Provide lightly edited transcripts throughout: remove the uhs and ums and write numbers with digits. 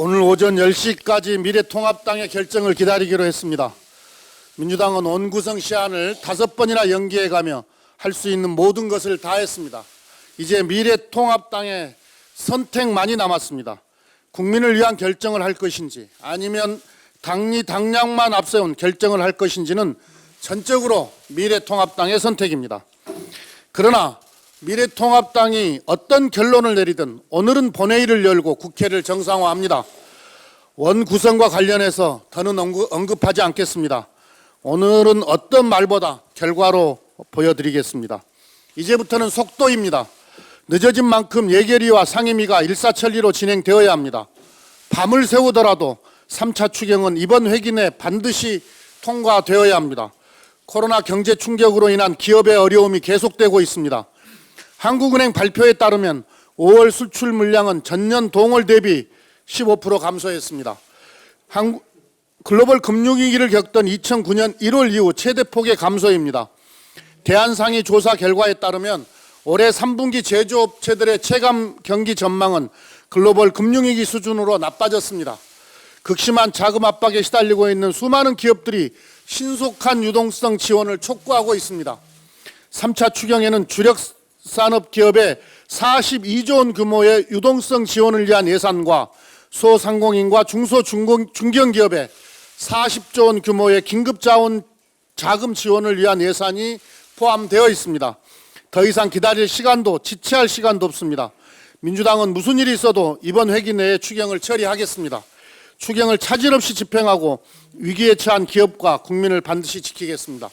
오늘 오전 10시까지 미래통합당의 결정을 기다리기로 했습니다. 민주당은 원구성 시한을 5번이나 연기해가며 할 수 있는 모든 것을 다했습니다. 이제 미래통합당의 선택만이 남았습니다. 국민을 위한 결정을 할 것인지 아니면 당리 당량만 앞세운 결정을 할 것인지는 전적으로 미래통합당의 선택입니다. 그러나 미래통합당이 어떤 결론을 내리든 오늘은 본회의를 열고 국회를 정상화합니다. 원구성과 관련해서 더는 언급하지 않겠습니다. 오늘은 어떤 말보다 결과로 보여드리겠습니다. 이제부터는 속도입니다. 늦어진 만큼 예결위와 상임위가 일사천리로 진행되어야 합니다. 밤을 새우더라도 3차 추경은 이번 회기 내 반드시 통과되어야 합니다. 코로나 경제 충격으로 인한 기업의 어려움이 계속되고 있습니다. 한국은행 발표에 따르면 5월 수출 물량은 전년 동월 대비 15% 감소했습니다. 글로벌 금융위기를 겪던 2009년 1월 이후 최대폭의 감소입니다. 대한상의 조사 결과에 따르면 올해 3분기 제조업체들의 체감 경기 전망은 글로벌 금융위기 수준으로 나빠졌습니다. 극심한 자금 압박에 시달리고 있는 수많은 기업들이 신속한 유동성 지원을 촉구하고 있습니다. 3차 추경에는 주력 산업 기업의 42조 원 규모의 유동성 지원을 위한 예산과 소상공인과 중견기업의 40조 원 규모의 긴급자원 자금 지원을 위한 예산이 포함되어 있습니다. 더 이상 기다릴 시간도 지체할 시간도 없습니다. 민주당은 무슨 일이 있어도 이번 회기 내에 추경을 처리하겠습니다. 추경을 차질 없이 집행하고 위기에 처한 기업과 국민을 반드시 지키겠습니다.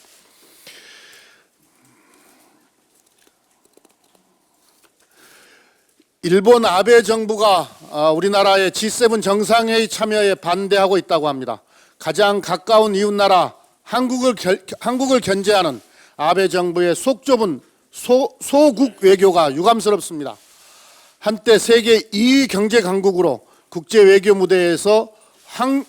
일본 아베 정부가 우리나라의 G7 정상회의 참여에 반대하고 있다고 합니다. 가장 가까운 이웃나라 한국을 견제하는 아베 정부의 속 좁은 소국 외교가 유감스럽습니다. 한때 세계 2위 경제 강국으로 국제 외교 무대에서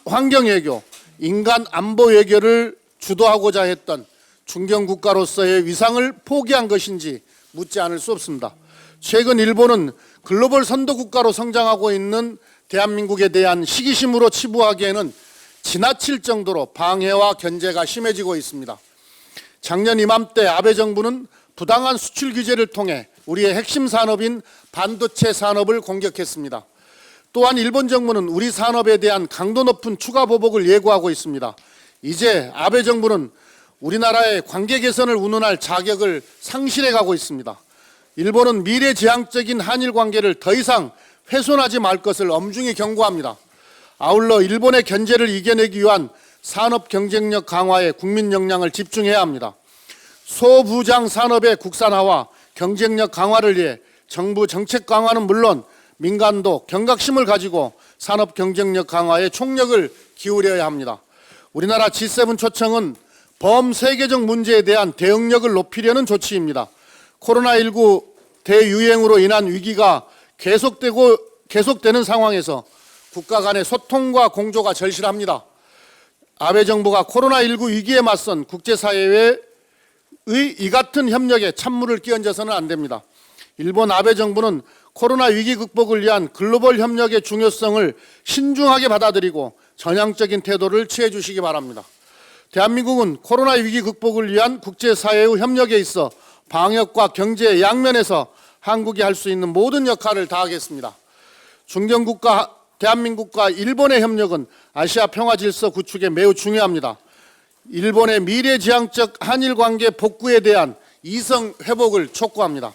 환경 외교, 인간 안보 외교를 주도하고자 했던 중견 국가로서의 위상을 포기한 것인지 묻지 않을 수 없습니다. 최근 일본은 글로벌 선도 국가로 성장하고 있는 대한민국에 대한 시기심으로 치부하기에는 지나칠 정도로 방해와 견제가 심해지고 있습니다. 작년 이맘때 아베 정부는 부당한 수출 규제를 통해 우리의 핵심 산업인 반도체 산업을 공격했습니다. 또한 일본 정부는 우리 산업에 대한 강도 높은 추가 보복을 예고하고 있습니다. 이제 아베 정부는 우리나라의 관계 개선을 운운할 자격을 상실해 가고 있습니다. 일본은 미래지향적인 한일 관계를 더 이상 훼손하지 말 것을 엄중히 경고합니다. 아울러 일본의 견제를 이겨내기 위한 산업 경쟁력 강화에 국민 역량을 집중해야 합니다. 소부장 산업의 국산화와 경쟁력 강화를 위해 정부 정책 강화는 물론 민간도 경각심을 가지고 산업 경쟁력 강화에 총력을 기울여야 합니다. 우리나라 G7 초청은 범세계적 문제에 대한 대응력을 높이려는 조치입니다. 코로나19 대유행으로 인한 위기가 계속되는 상황에서 국가 간의 소통과 공조가 절실합니다. 아베 정부가 코로나19 위기에 맞선 국제사회의 이 같은 협력에 찬물을 끼얹어서는 안 됩니다. 일본 아베 정부는 코로나 위기 극복을 위한 글로벌 협력의 중요성을 신중하게 받아들이고 전향적인 태도를 취해 주시기 바랍니다. 대한민국은 코로나 위기 극복을 위한 국제사회의 협력에 있어 방역과 경제 양면에서 한국이 할 수 있는 모든 역할을 다하겠습니다. 중견국가 대한민국과 일본의 협력은 아시아 평화질서 구축에 매우 중요합니다. 일본의 미래지향적 한일 관계 복구에 대한 이성 회복을 촉구합니다.